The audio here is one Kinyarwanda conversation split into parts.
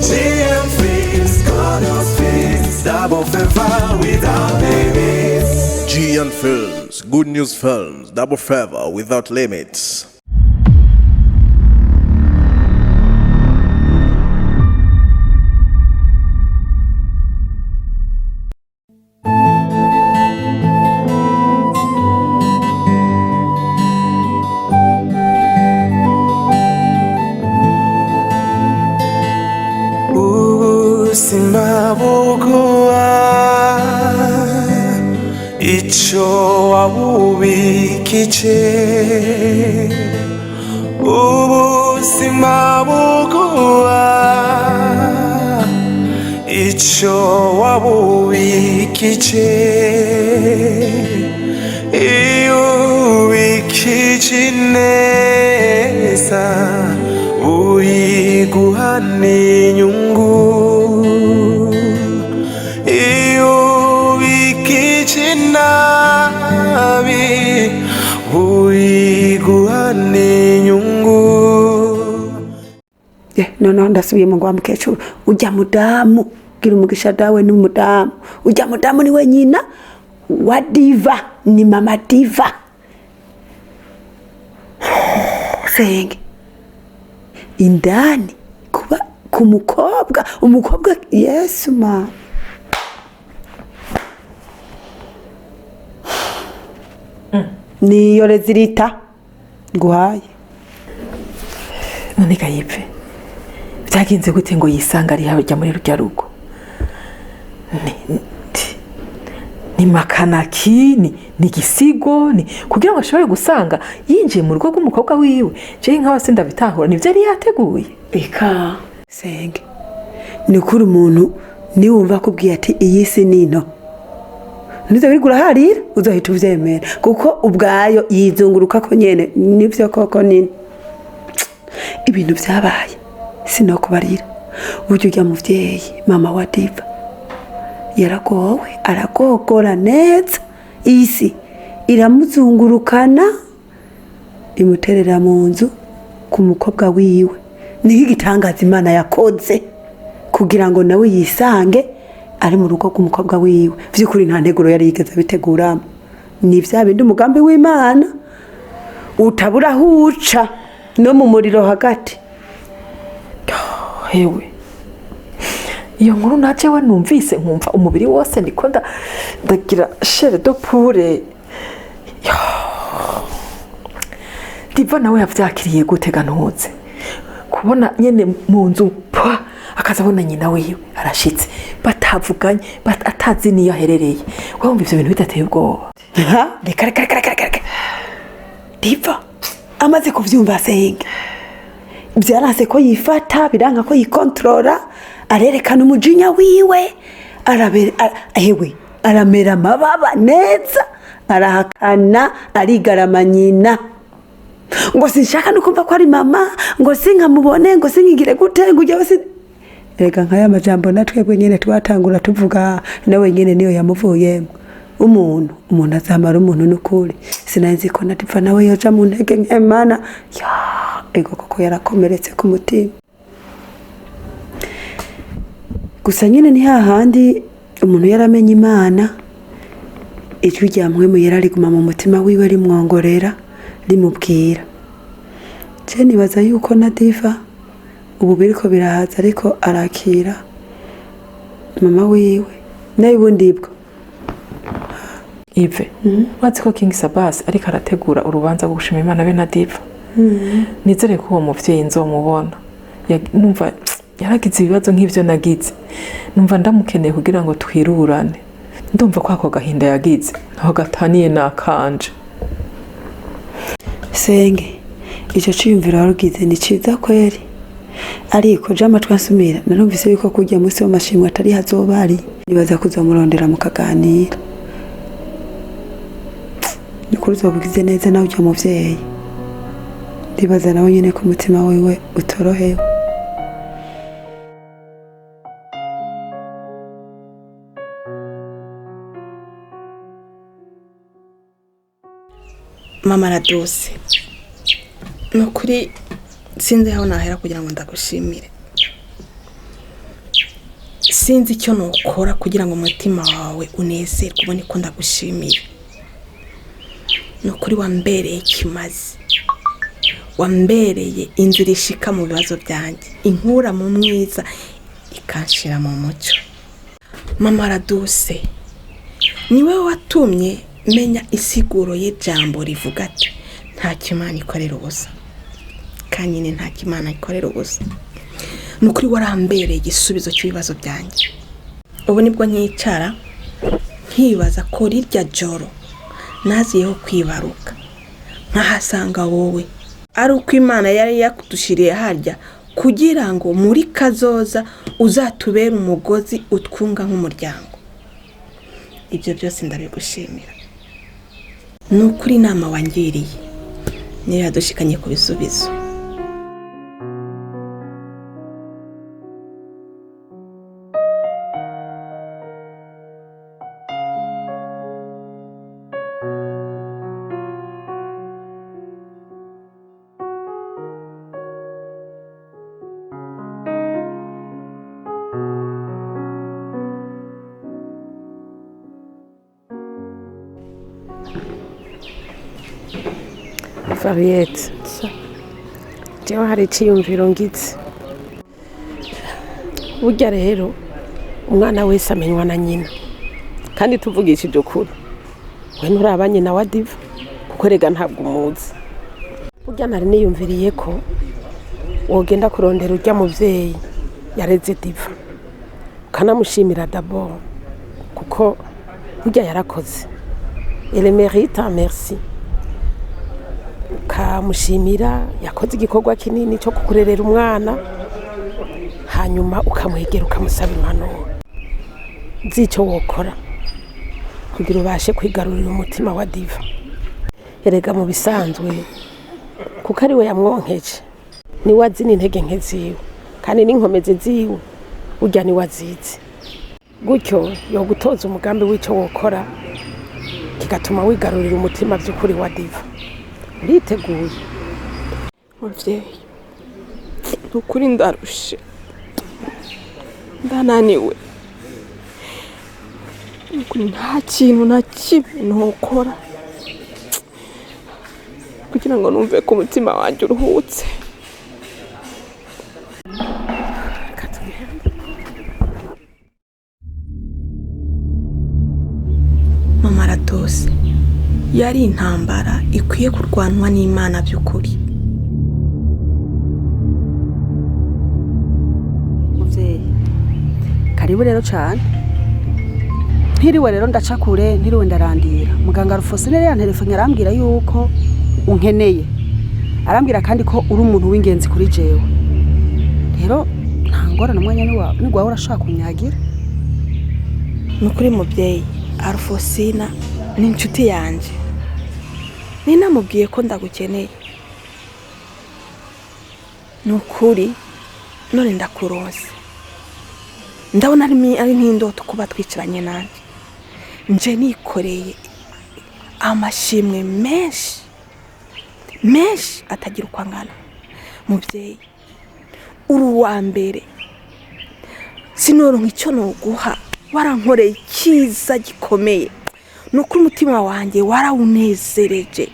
GN Films, God's Films, double favor without limits. GN Films, Good News Films, double favor without limits. Simbabuguwa icho wabubikije simbabuguwa icho wabubikije ubikije neza uyiguhane inyungu noneho ndasubiye mu ngwa mukecuru ujya mudamu gira umugisha dawe ni umudamu ujya mudamu ni we nyina wa diva ni mama diva senge indani kuba ku umukobwa yesu ma niyo rezirita nguhaye none kayipfe byagenze gute ngo yisanga ari hajya muri rujya rugo ni makanaki ni gisigo ni kugira ngo ashobore gusanga yinjiye mu rugo rw'umukobwa wiwe je nkaho se ndabitahura nivyo yari yateguye eka senge ni kuri umuntu ni wumva kubwiye ati iyi si nino nizo biri guraharira uzohita uvyemera kuko ubwayo yizunguruka ko nyene nivyo koko nini ibintu byabaye sinokubarira buryo ujya muvyeyi mama wa diva yaragowe aragogora neza isi iramuzungurukana imuterera mu nzu ku mukobwa wiwe niho igitangaza Imana yakoze kugira ngo nawe yisange ari mu rugo rw'umukobwa wiwe vy'ukuri nta nteguro yari yigeze biteguramo ni vya bindi umugambi w'Imana utabura huca no mu muriro hagati. Hewe iyo nkuru naje we numvise nkumva umubiri wose ndiko ndagira chere do pure diva nawe yavyakiriye gutega ntuze kubona nyene mu nzu akazabona nyina wiwe arashitse batavuganye atazi niyo aherereye wumva ivyo bintu bidateye ubwoba reka diva amaze kuvyumva senge byaranse ko yifata biranka ko yikontrola arerekana umujinya wiwe aramera amababa neza arahakana arigarama nyina ngo sinshaka nukumva ko ari mama ngo sinkamubone ngo sinkigire gute ngo ujya wese rega nkaya majambo natwebwe nyene twatangura tuvuga nawe nyene niyo yamuvuyemo umuntu azamara umuntu n'ukuri sinanzi ko natifa nawe yoja mu ntege nk'Imana ego koko yarakomeretse ku mutima gusa nyine ni hahandi umuntu yaramenye Imana ijwi rya mpwemu yarariguma mu mutima wiwe rimwongorera rimubwira je nibaza yuko na diva ubu biriko birahaza ariko arakira mama wiwe nayo ubundi bwo Ive wazi ko King Sabas ariko arategura urubanza rwo gushima Imana be na diva nizere ko uwo muvyeyi nzomubona numva yaragize ibibazo nk'ivyo nagize numva ndamukeneye kugira ngo twirurane ndumva ko ako gahinda yagize aho gataniye nakanje senge icyo cyiyumviro warugize ni ciza kweri ariko jama twansumira narumvise yuko kujya munsi w'amashimwe atari hazobari nibaza kuzamurondera mu kaganira nikuri uzobugize neza nawe ujya muvyeyi ndibaza nawe nyene ku mutima wiwe utorohewe mama Radose nukuri sinzi aho nahera kugira ngo ndagushimire sinzi icyo nukora kugira ngo umutima wawe unezerwe ubone ko ndagushimiye. Nukuri wambereye kimazi, wambereye inzira ishika mu bibazo byanjye, inkura mu mwiza ikanshira mu mucyo. Mama Raduse, niwe watumye menya isiguro y'ijambo rivuga ati nta kimana ikorera ubusa, kanyine nta kimana ikorera ubusa. Nukuri warambereye igisubizo cy'ibibazo byanjye. Ubu nibwo nkicara nkibaza ko rirya joro naziyeho kwibaruka nkahasanga wowe ari uko Imana yari yakudushiriye harya kugira ngo muri kazoza uzatubera umugozi utwunga nk'umuryango. Ibyo byose ndabigushimira. Nukuri inama wangiriye niyo yadushikanye ku bisubizo. Variete. Jewe hari iciyumviro ngize. Burya rero umwana wese amenywa na nyina. Kandi tuvugishije ukuri. We nturaba nyina wa Diva kuko rega ntabwo umuzi. Burya nari niyumviriye ko wogenda kurondera urya muvyeyi yareze Diva. Kanamushimira d'abord kuko burya yarakoze. Elle mérite un merci. Kamushimira yakoze igikorwa kinini cyo kukurerera umwana, hanyuma ukamwegera ukamusaba impanuro z'icyo wokora kugira ubashe kwigarurira umutima wa Diva. Erega mu bisanzwe kuko ari we yamwonkeje, niwe azi n'intege nke ziwe kandi n'inkomezi ziwe burya niwe azizi. Gutyo yo gutoza umugambi w'icyo wokora kigatuma wigarurira umutima by'ukuri wa Diva. Uriteguye? Muvyeyi, nukuri ndarushe, ndananiwe. Nukuri nta kintu na kimwe nokora kugira ngo numve ko umutima wanjye uruhutse. Mama Radose yari intambara ikwiye kurwanwa n'Imana by'ukuri. Muvyeyi, karibu rero cyane. Ntiriwe rero ndacakure, ntiriwe ndarandira. Muganga Rufose rero yantelefone arambwira yuko unkeneye. Arambwira kandi ko uri umuntu w'ingenzi kuri jewe. Rero ntangorana umwanya ni gwawe urashaka kunyagira. Nukuri muvyeyi, Arufosina ni inshuti yanje. Ninamubwiye ko ndagukeneye. Nukuri none ndakuronse. Ndabona ari nk'indoto kuba twicaranye nanje. Nje nikoreye amashimwe menshi atagira uko angana. Muvyeyi, uri uwa mbere. Sinoronka icyo noguha, warankoreye cyiza gikomeye. Nukuri umutima wanjye warawunezereje.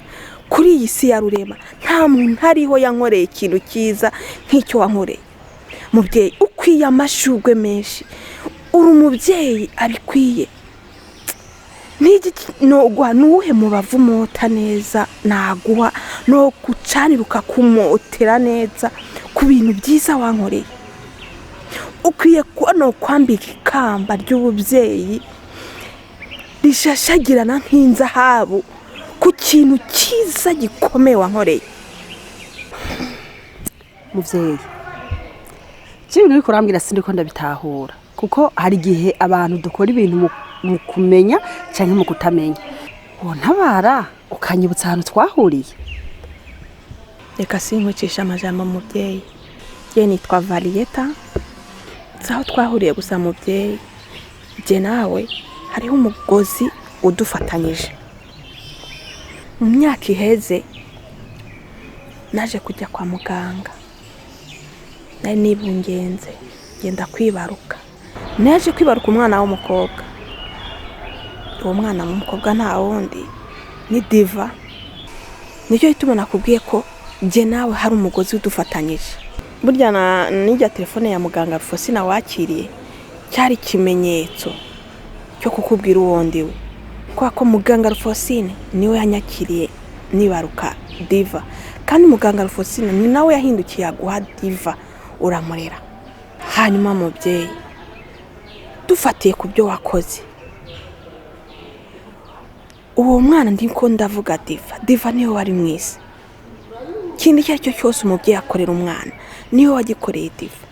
Kuri iyi si ya rurema nta muntu hariho yankoreye ikintu cyiza nk'icyo wankoreye. Muvyeyi, ukwiye amashurwe menshi. Uri umuvyeyi abikwiye. Niki nogwa nuhe mubavu mota neza naguha no gucaniruka kumotera neza ku bintu byiza wankoreye. Ukwiye no kwambika ikamba ry'ubuvyeyi rishashagirana nk'inzahabu ku kintu cyiza gikomeye wankoreye. Muvyeyi, cyibintu biko rambwira sindiko ndabitahura kuko hari gihe abantu dukora ibintu mu kumenya cyangwa mu kutamenya. Ntabara ukanyibutsa ahantu twahuriye. Reka sinkwicisha amajambo muvyeyi. Je nitwa Varieta. Zaho twahuriye gusa muvyeyi. Je nawe hariho umugozi udufatanyije. Mu myaka iheze naje kujya kwa muganga. Nari nibungenze ngenda kwibaruka. naje kwibaruka umwana w'umukobwa. Uwo mwana w'umukobwa nta wundi ni Diva. Nicyo gituma nakubwiye ko je nawe hari umugozi udufatanyije. Burya nijya telefone ya muganga Rufosina wakiriye cyari kimenyetso cyo kukubwira uwo ndiwe. Kwa ko muganga Rufosine niwe yanyakiriye nibaruka Diva, kandi muganga Rufosine ni nawe yahindukiye aguha Diva uramurera. Hanyuma mubyeyi, dufatiye ku byo wakoze, uwo mwana ndiko ndavuga Diva niwe wari mwisi. Kindi cyo cyose umubyeyi akorera umwana niwe wagikoreye Diva.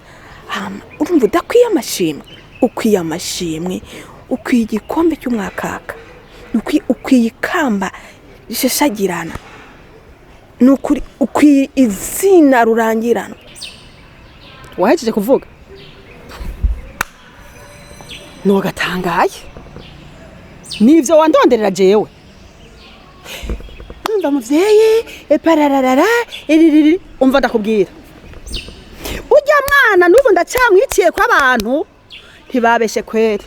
Urumva udakwiye amashimwe, ukwiye amashimwe, ukwiye igikombe cy'umwakaka, ukwiye ikamba rishashagirana, nukuri ukwiye izina rurangirana. Wahejeje kuvuga ntugatangaye nivyo wandonderera jewe. Umva muvyeyi epararara iriri, umva ndakubwira ujya mwana n'ubu ndacamwiciye kw'abantu ntibabeshe kwere.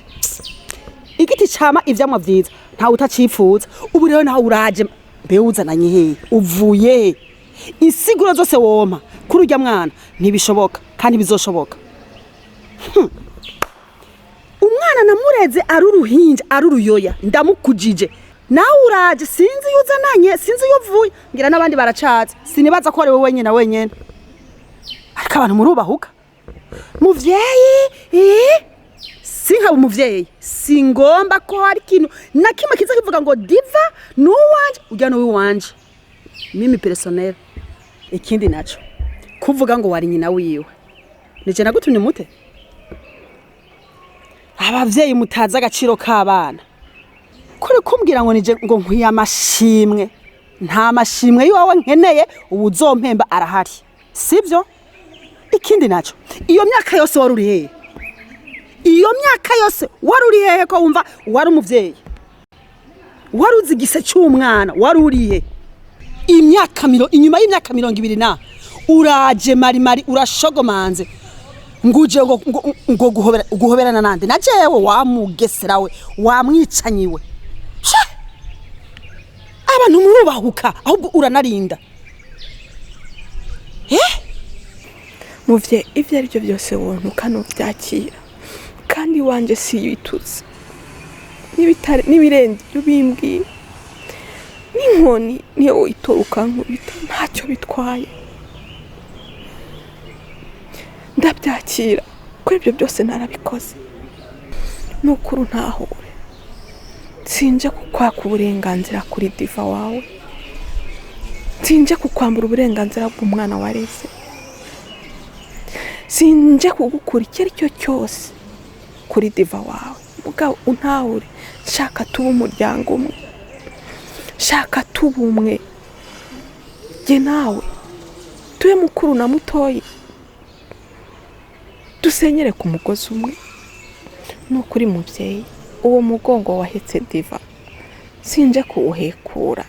Igiti cama ivyamwa vyiza ntawe utacifuza. Ubu rero nawe uraje mbe uzananye he, uvuye insiguro zose woma kuri ujya mwana ntibishoboka kandi bizoshoboka. Umwana namureze ari uruhinja ari uruyoya ndamukujije, nawe uraje sinzi yuzananye sinzi yuvuye, ngira n'abandi baracatse sinibaza ko ari wowe wenyene wenyene. Ariko abantu murubahuka muvyeyi sinka umuvyeyi singomba ko hari kintu na kimwe kiza kivuga ngo Diva nuwanje ujya no wanje mimi personnel. Ikindi naco kuvuga ngo wari nyina wiwe nije nagutumye mute. Abavyeyi mutaza agaciro k'abana kuri kumbwira ngo nije ngo nkwiye amashimwe. Nta mashimwe yiwawe nkeneye, ubu uzompemba arahari sivyo. Ikindi naco iyo myaka yose wari uri hehe? Iyo myaka yose wari uri hehe ko wumva wari umuvyeyi? Wari uzi igise cy'umwana wari uriye? Imyaka inyuma y'imyaka 20 na uraje mari urashogomanze nguje ngo guhoberana nande na jewe wamugeserawe wamwicanyiwe. Abantu murubahuka ahubwo uranarinda. Muvye ivyo ari byo byose wontu kano byakira, kandi wanje si yitutse n'ibirenze byo bimbwiye n'inkoni niyo witoruka nkubita ntacyo bitwaye. Ndabyakira ko ibyo byose narabikoze. Nukuri ntahure sinje kukwaka uburenganzira kuri Diva wawe, sinje kukwambura uburenganzira bw'umwana wareze, sinje kugukurikira icyo cyose kuri Diva wawe. Mugabo untahure, shaka tuba umuryango umwe, shaka tuba umwe, je nawe tuye mukuru na mutoyi, dusenyere ku mugozi umwe. Nukuri muvyeyi, uwo mugongo wahetse Diva sinje kuwuhekura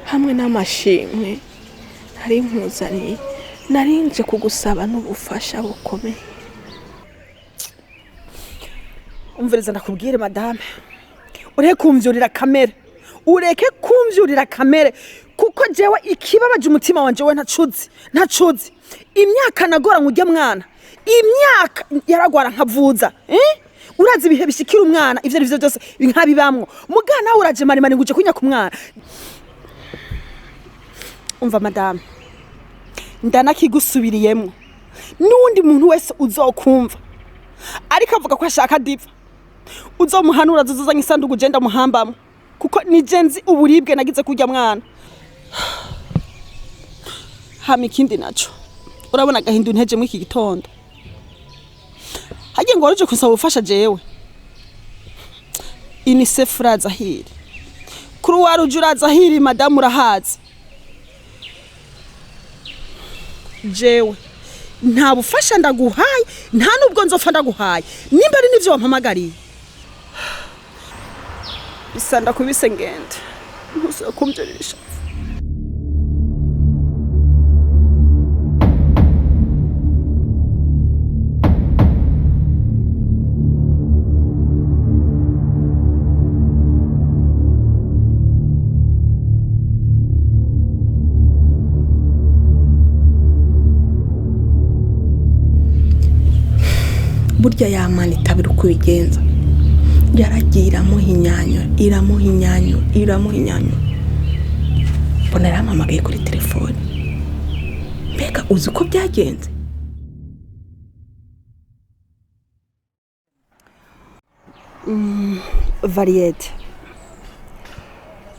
hamwe n'amashimwe nari nkuzaniye, narinje kugusaba n'ubufasha bukomeye. Umviriza ndakubwire madame, ureke kumvyurira kamere, ureke kumvyurira kamere, kuko jewe ikibabaje umutima wanje we ntacuzi. Imyaka nagora ngujya mwana, imyaka yaragwara nkavuza. Urazi ibihe bishikira umwana ivyo ari byo byose nkabibamwo. Mugana uraje mari nguje kunya ku mwana. Umva madame, ndanakigusubiriyemo n'undi muntu wese uzokumva ariko avuga ko ashaka Diva, uzomuhanura zuzuzanye isanduku genda muhambamo, kuko nije nzi uburibwe nagize kujya mwana. Hama ikindi naco urabona gahindu nteje mu iki gitondo, hagiye ngo waruje kusaba ubufasha jewe. UNICEF uraza hiri, kuri waruje uraza hiri madame urahazi. Jewe nta bufasha ndaguhaye, nta nubwo nzopfa ndaguhaye, nimba ari nivyo wampamagariye. Bisanda kubise ngende ntuzokumvyirisha. burya yamana itabira uko ibigenza yaragiye iramuhinyanyura mbona yarampamagaye kuri telefone. Mbega uzi uko byagenze? Variete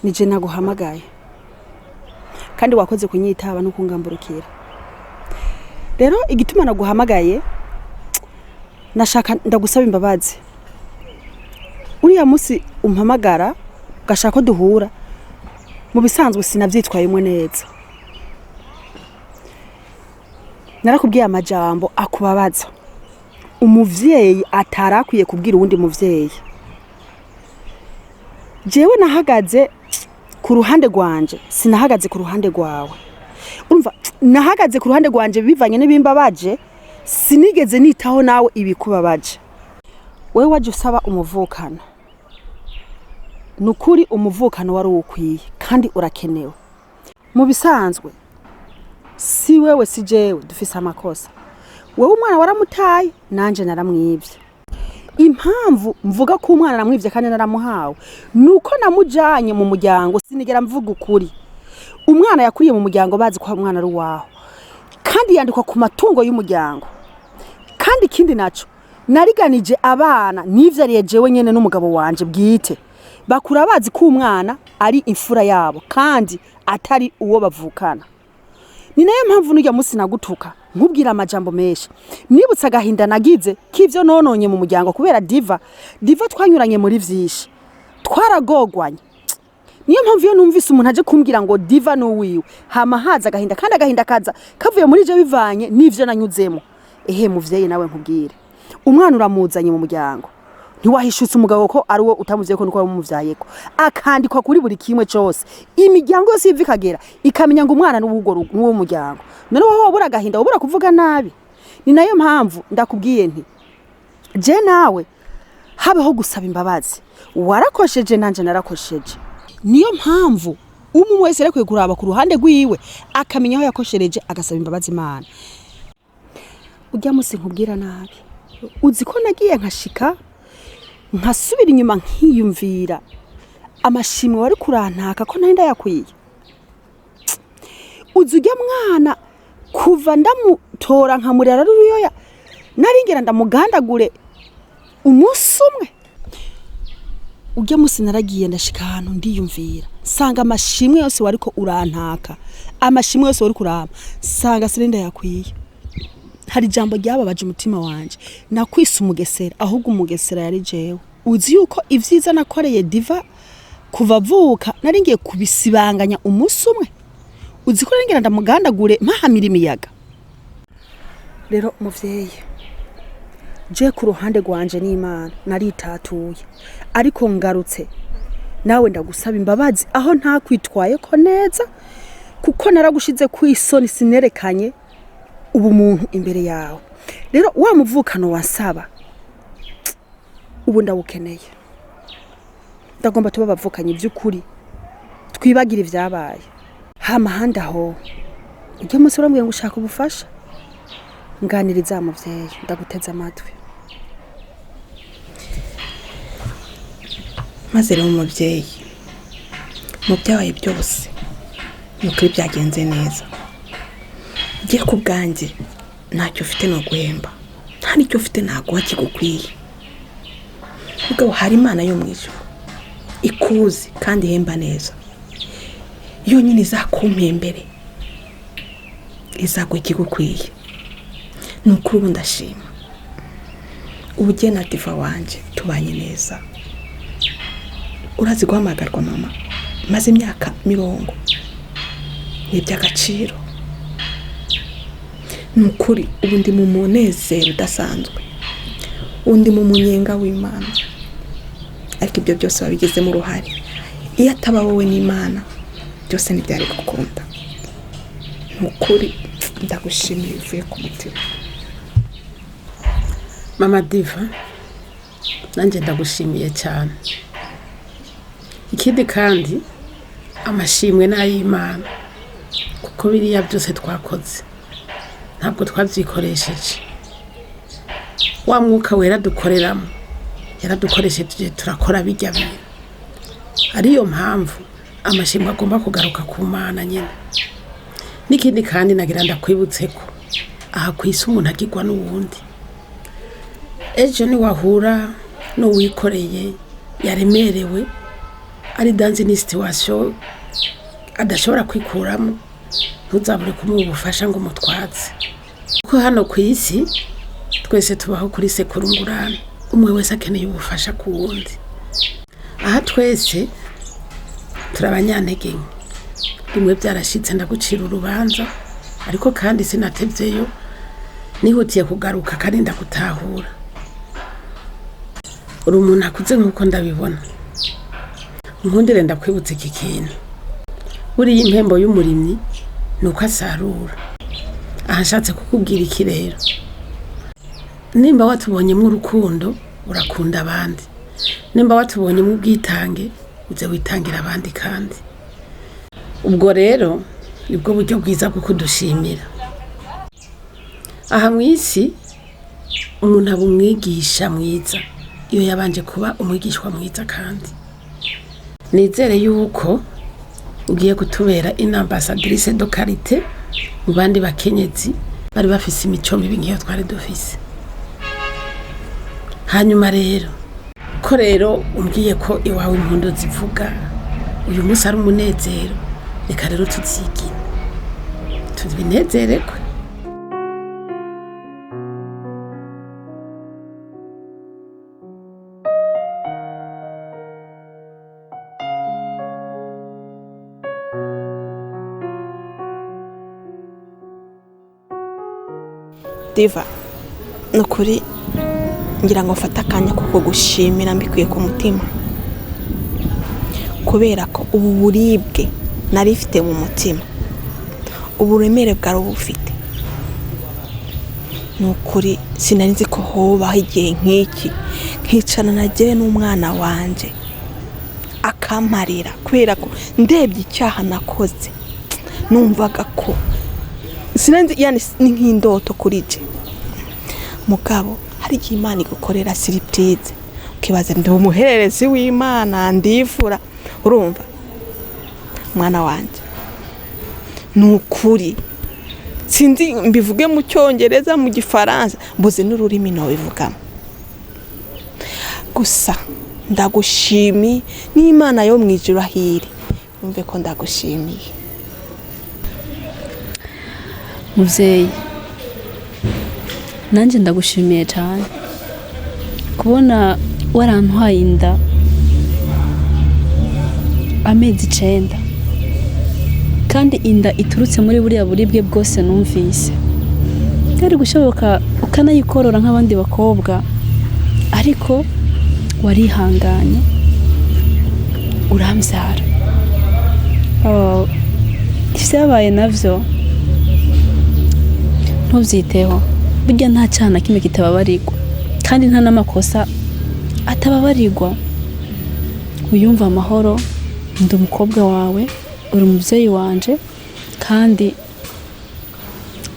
nije naguhamagaye kandi wakoze kunyitaba no kungamburukira. Rero igituma naguhamagaye nashaka ndagusaba imbabazi. Uriya musi umpamagara gashaka duhura mu bisanzwe sinavyitwayemo neza. Narakubwiye amajambo akubabaza. Umuvyeyi atarakwiye kubwira uwundi muvyeyi. Jewe nahagaze ku ruhande rwanje, sinahagaze ku ruhande rwawe. Urumva nahagaze ku ruhande rwanje bivanye n'ibimbabaje, sinigeze nitaho nawe ibikubabaje. Wewe waje usaba umuvukano. Nukuri umuvukano wari ukwiye kandi urakenewe. Mu bisanzwe si wewe si jewe dufise amakosa. Wewe umwana waramutaye nanje naramwivye. Impamvu mvuga ko umwana namwivye kandi naramuhawe nuko namujanye mu muryango sinigera mvuga ukuri. Umwana yakuriye mu muryango bazi ko umwana ari waho kandi yandikwa ku matungo y'umuryango. Kandi kindi naco nariganije abana nivyariye jewe nyene n'umugabo wanje bwite. Bakura bazi ko umwana ari imfura yabo kandi atari uwo bavukana. Ni nayo mpamvu n'ujya musi nagutuka nkubwira amajambo menshi. Nibutsa gahinda nagize k'ivyo nononye mu muryango kubera diva twanyuranye muri vyinshi. Twaragogwanye. Niyo mpamvu yo numvise umuntu aje kumbwira ngo diva no wiwe hama haza gahinda kandi agahinda kaza kavuye muri je bivanye n'ivyo nanyuzemo. Ehe muvyeyi nawe nkubwire. Umwana uramuzanye mu muryango. Ntiwahishutse umugabo ko ari wo utamuvye ko nuko wamuvyayeko. Akandikwa kuri buri kimwe cyose. Imiryango yose ivikagera ikamenya ngo umwana n'ubugo n'uwo muryango. None wowe wabura gahinda wabura kuvuga nabi. Ni nayo mpamvu ndakubwiye nti je nawe habeho gusaba imbabazi. Warakosheje nanje narakosheje. Niyo mpamvu umwe wese rekwe kuraba ku ruhande rwiwe akamenya aho yakoshereje agasaba imbabazi Imana. Ujya musi nkubwira nabi. Uzi ko nagiye nkashika nkasubira inyuma nkiyumvira amashimwe wari kurantaka ko nari yakwiye. Uzi ujya mwana kuva ndamutora nkamurera ruyoya naringera ndamugandagure umunsi umwe. Ujya musi naragiye ndashika ahantu ndiyumvira sanga amashimwe yose wari ko urantaka amashimwe yose wari kurama sanga sirinda yakwiye. Hari jambo ryababaje umutima wanje nakwise umugesera ahubwo umugesera yari jewe. Uzi yuko ivyiza nakoreye diva kuva vuka naringiye kubisibanganya umunsi umwe. Uzi ko naringera ndamugandagure mpahamira imiyaga. Rero muvyeyi je ku ruhande rwanje n'Imana naritatuye ariko ngarutse nawe ndagusaba imbabazi aho nta kwitwaye ko neza kuko naragushize kwisoni sinerekanye ubu muntu imbere yawe. Rero wa muvukano wasaba ubu ndawukeneye. Ndagomba tuba bavukanye by'ukuri twibagira ivyabaye. Hama handa ho ujye musura mbwiye ngo ushaka ubufasha nganiriza muvyeyi ndaguteza amatwi. Maze rero umuvyeyi mu byabaye byose nukuri byagenze neza. Giye ku bwanjye ntacyo ufite no guhemba nta nicyo ufite naguha kigukwiye. Ubwo hari Imana yo mwijuru ikuzi kandi ihemba neza. Yo nyine izakumpembere izaguha kigukwiye. Nukuri ubu ndashima. Ubuje na diva wanje tubanye neza. Urazi guhamagarwa mama maze imyaka 10 n'iby'agaciro. Nukuri ubu ndi mu munezero udasanzwe. Undi mu munyenga w'Imana. Ariko ibyo byose babigeze mu ruhare. Iyo ataba wowe n'Imana byose ntibyari gukunda. Nukuri ndagushimiye uvuye ku mutima. Mama Diva nanje ndagushimiye cyane. Ikindi kandi amashimwe n'ay'Imana kuko biriya byose twakoze ntabwo twabyikoresheje. wa mwuka wera dukoreramo yaradukoresheje turakora bijya bintu. Ariyo mpamvu amashimwe agomba kugaruka ku Mana nyine. N'ikindi kandi nagira ndakwibutse ko aha kwisi umuntu agirwa n'uwundi. Ejo ni wahura n'uwikoreye yaremerewe ari dans une situation adashobora kwikuramo, ntuzabure kumuha ubufasha ngo mutwaze. Kuko hano ku isi twese tubaho kuri sekurungurana, umwe wese akeneye ubufasha ku wundi. Aha twese turabanyantege nke. Rimwe byarashitse ndagucira urubanza, ariko kandi sinatevyeyo, nihutiye kugaruka kandi ndagutahura. Uri umuntu akuze nk'uko ndabibona. Nkundire ndakwibutse iki kintu. Buriya impembo y'umurimyi nuko asarura. Aha nshatse kukubwira iki rero. Nimba watubonyemo urukundo urakunda abandi. Nimba watubonyemo ubwitange uze witangira abandi kandi. Ubwo rero nibwo buryo bwiza bwo kudushimira. Aha mu isi umuntu aba umwigisha mwiza iyo yabanje kuba umwigishwa mwiza kandi. Nizere yuko ugiye kutubera inambassadrice de qualité mu bandi bakenyezi bari bafise imico mibi nk'iyo twari dufise. Hanyuma rero ko rero umbwiye ko iwawe impundu zivuga uyu munsi ari umunezero, reka rero tuzigine tubinezererwe. Diva, nukuri ngira ngo mfata akanya kuko gushimira mbikuye ku mutima, kubera ko ubu buribwe narifite mu mutima, uburemere bwari bufite. Nukuri sinari nzi ko hobaho igihe nk'iki nkicana nagiye n'umwana wanje akamarira, kubera ko ndebye icyaha nakoze numvaga ko sinanzi, yani ni nk'indoto kuri je. Mugabo hari igihe Imana igukorera surprise ukibaza ndi umuhererezi w'Imana ndivura. Urumva mwana wanje, nukuri sinzi mbivuge mu Cyongereza mu Gifaransa, mbuze n'ururimi no bivugamo. Gusa ndagushimi n'Imana yo mwijuru ahiri, umve ko ndagushimiye. Muvyeyi, nanje ndagushimiye cyane kubona warantwaye inda amezi 9, kandi inda iturutse muri buriya buribwe bwose numvise. Byari gushoboka ukanayikorora nk'abandi bakobwa, ariko warihanganye urambyara. Ivyabaye navyo ntubyiteho, burya nta cyana kimwe kitababarirwa, kandi nta n'amakosa atababarirwa. Uyumva amahoro, ndi umukobwa wawe, uri umubyeyi wanje, kandi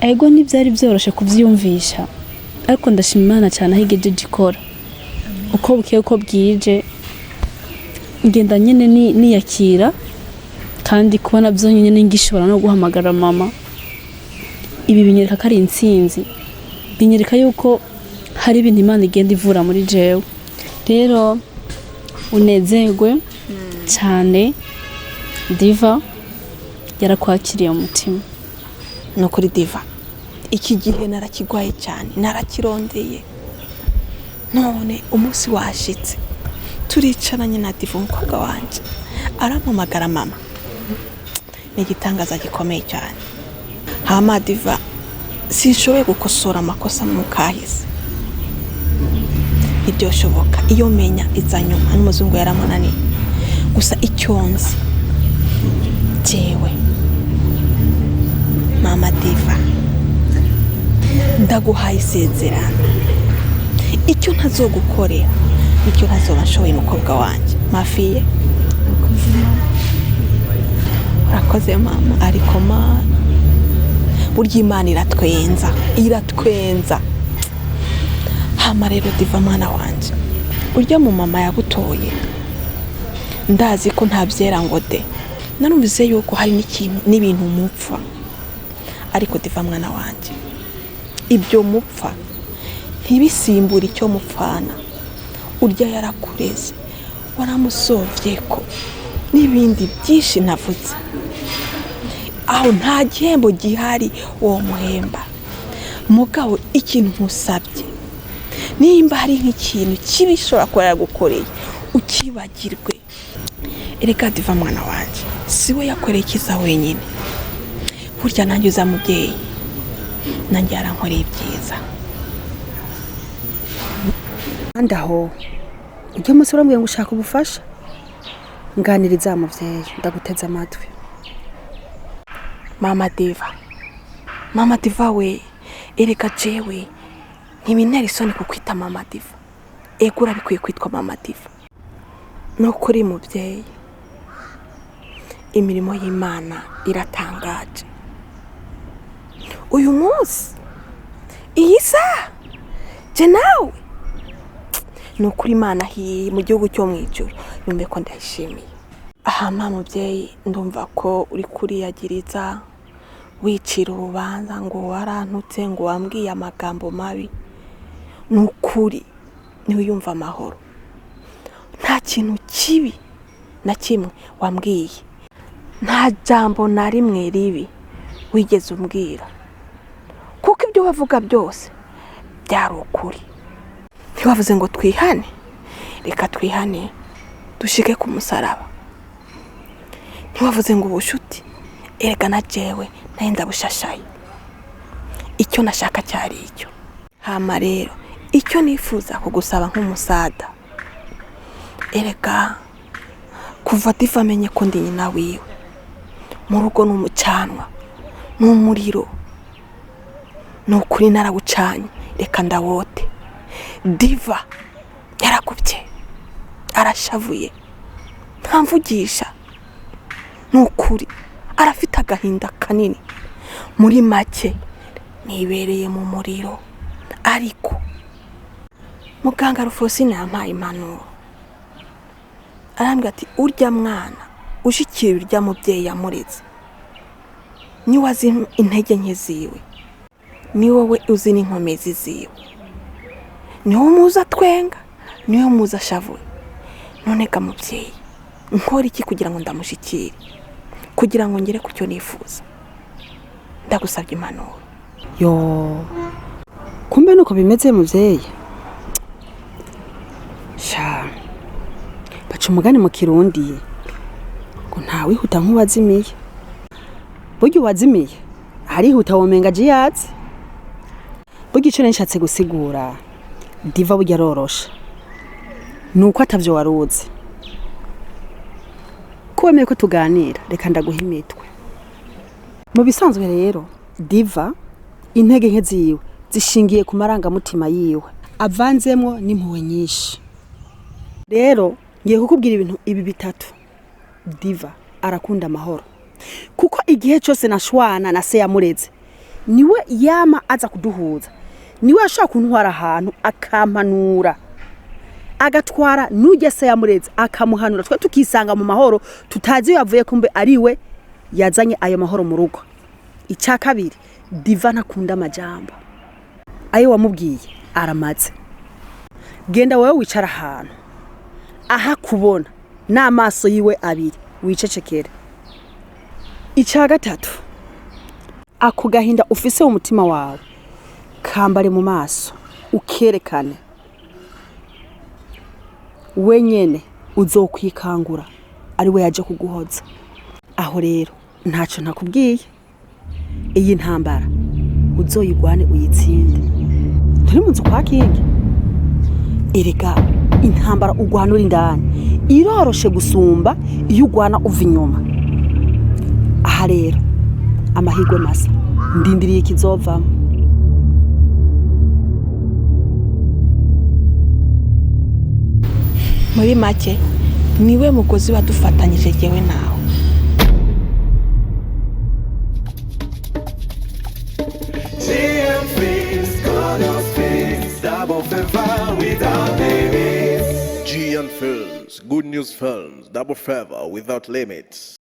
ego ntibyari byoroshe kubyiyumvisha, ariko ndashima Imana cyane aho igejeje ikora. Uko bukeye uko bwije ngenda nyine niyakira, kandi kubona byo nyine ngishobora no guhamagara mama. Ibi binyereka ko ari intsinzi, binyereka yuko hari ibintu Imana igenda ivura muri jewe. Rero unezerwe cyane, Diva yarakwakiriye umutima. Nukuri Diva, iki gihe narakigwaye cyane, narakirondeye, none umunsi washitse turicaranye na Diva umukobwa wanje arampamagara mama. Ni igitangaza gikomeye cyane. Hama Diva, sinshoboye gukosora amakosa mu kahise, ibyo shoboka iyo menya izanyuma n'umuzungu yaramunaniye. Gusa icyonzi jewe mama Diva, ndaguhaye isezerano, icyo ntazogukorera nicyo ntazoba nshoboye mukobwa wanje. Mafiye urakoze mama, ariko mama burya Imana iratwenza. hama rero diva mwana wanje urya mu mama yagutoye ndazi ko ntabyera ngo de narumvise yuko hari n'ibintu mupfa ariko diva mwana wanje ibyo mupfa ntibisimbura icyo mupfana urya yarakureze waramusovye ko n'ibindi byinshi navuze aho nta gihembo gihari uwo muhemba mugabo ikintu nkusabye nimba hari nk'ikintu kibishobora kuba yagukoreye ukibagirwe ereka diva mwana wanje siwe yakoreye ikiza wenyine burya nanjye uza mubyeyi nanjye yarankoreye ibyiza kandi aho ujye umusore mbwiye ngo ushaka ubufasha nganiriza muvyeyi ndaguteze amatwi. Mama Diva we ereka jewe ntibintera isoni kukwita Mama Diva egura bikwiye kwitwa Mama Diva nukuri mubyeyi imirimo y'Imana iratangaje uyu munsi iyi saha je nawe nukuri Imana hi mu gihugu cyo mwijuru yumve ko ndashimiye aha mubyeyi ndumva ko uri kuriyagiriza wicira urubanza ngo warantutse ngo wambwiye amagambo mabi nukuri niwe yumva amahoro nta kintu kibi na kimwe wambwiye nta jambo na rimwe ribi wigeze umbwira kuko ibyo wavuga byose byari ukuri ntiwavuze ngo twihane reka twihane dushike ku musaraba ntiwavuze ngo ubushuti erega na jewe nenda bushashaye icyo nashaka cyari icyo hama rero icyo nifuza kugusaba nk'umusada erega kuva Diva amenye ko ndi nyina wiwe mu rugo n'umucanwa n'umuriro nukuri narawucanye reka ndawote Diva yarakubye arashavuye ntamvugisha nukuri arafite agahinda kanini muri make nibereye mu muriro ariko muganga Rufosine yampaye impanuro arambwira ati urya mwana ushikira urya mubyeyi yamureze ni wazi intege nke ziwe ni wowe uzi n'inkomezi ziwe ni wowe muza twenga ni wowe muza shavuye none ka mubyeyi nkora iki kugira ngo ndamushikire kugira ngo ngere ku cyo nifuza ndagusabye impanuro yo kumbe nuko bimeze muvyeyi sha baca umugani mu kirundi ngo ntawe ihuta nk'uwazimiye burya uwazimiye harihuta womenga jiyazi burya ico nishatse gusigura Diva burya arorosha nuko atavyo waruzi kwemeye ko tuganira reka ndaguha imitwe mu bisanzwe rero Diva intege nke ziwe zishingiye ku marangamutima yiwe avanzemwo n'impuhwe nyinshi rero ngiye kukubwira ibintu ibi bitatu Diva arakunda amahoro kuko igihe cyose nashwana na se yamureze niwe yama aza kuduhuza niwe ashaka kuntwara ahantu akampanura agatwara nujye se yamureze akamuhanura twe tukisanga mu mahoro tutazi yavuye kumbe ariwe yazanye ayo mahoro mu rugo icya kabiri Diva ntakunda amajambo ayo wamubwiye aramaze genda wowe wicara ahantu aha kubona n'amaso yiwe abiri wicecekere icya gatatu ako gahinda ufise mu mutima wawe kambare mu maso ukerekane wenyene uzokwikangura ari we yaje kuguhoza aho rero ntacyo ntakubwiye iyi ntambara uzoyigwane uyitsinde turi mu nzu kwa kingi erega intambara ugwanura indani iroroshe gusumba iyo ugwana uva inyuma aha rero amahirwe masa ndindiriye ikizovamo muri make niwe mugozi wadufatanyije jewe nawe GM Films, Kono Films. double favor without limits. G and Films, Good News Films, Double Favor Without Limits.